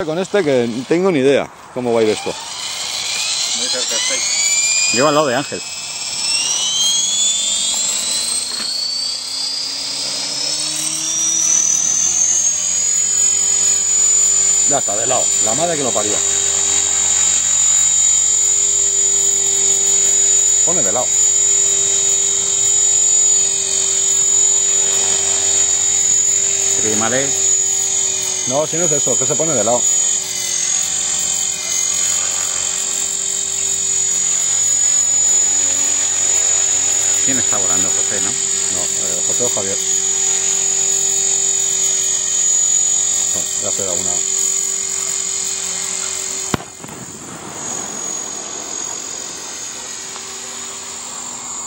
Con este que no tengo ni idea cómo va a ir esto. Muy cerca estáis. Lleva al lado de Ángel. Ya está, de lado. La madre que lo paría. Pone de lado. Trímale. No, si no es eso, que se pone de lado. ¿Quién está volando? José, ¿no? No, José o Javier. No, ya será una.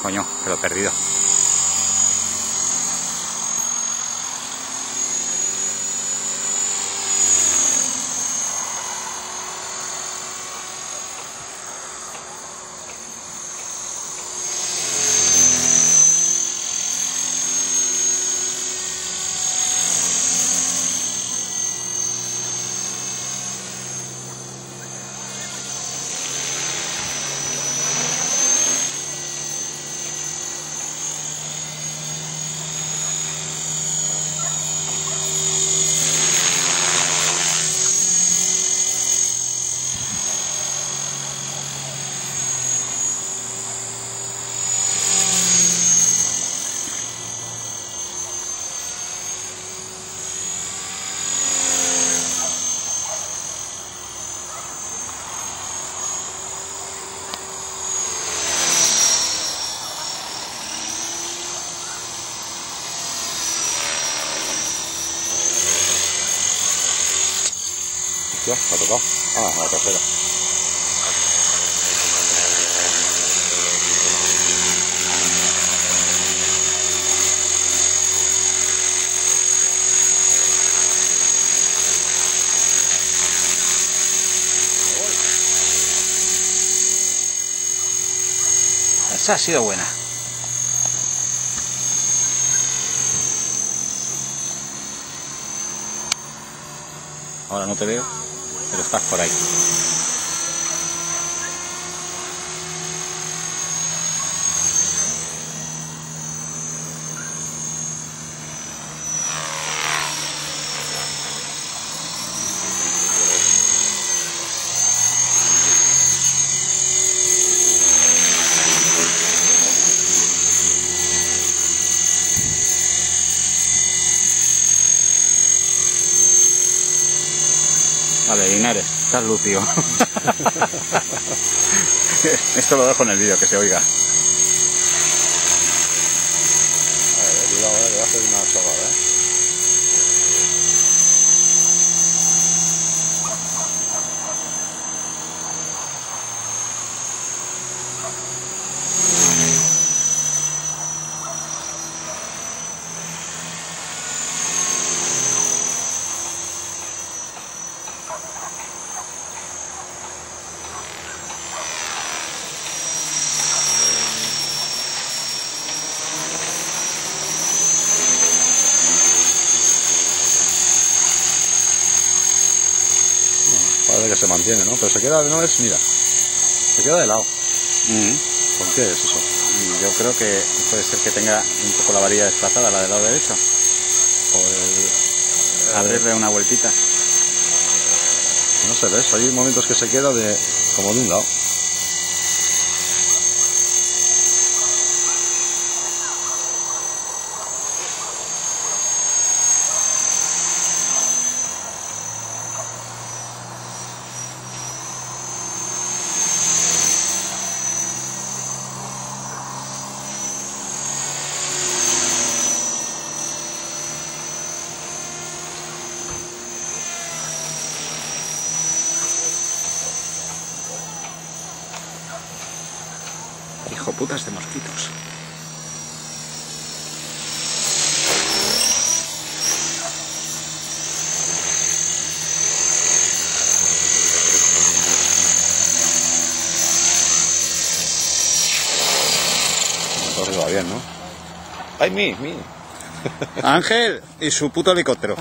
Coño, que lo he perdido. Ya, me ha tocado. Ah, la tercera. Esa ha sido buena. Ahora no te veo, pero estás por ahí. Vale, Linares, estás lucido. Esto lo dejo en el vídeo, que se oiga. A ver, cuidado, que va a hacer una chorrada, Parece que se mantiene, ¿no? Pero se queda, no es, mira, se queda de lado. ¿Por qué es eso? Yo creo que puede ser que tenga un poco la varilla desplazada, la del lado derecho. O abrirle una vueltita. No sé, ¿ves? Hay momentos que se queda como de un lado. Hijo putas de mosquitos. Entonces va bien, ¿no? ¡Ay, mi! Ángel y su puto helicóptero.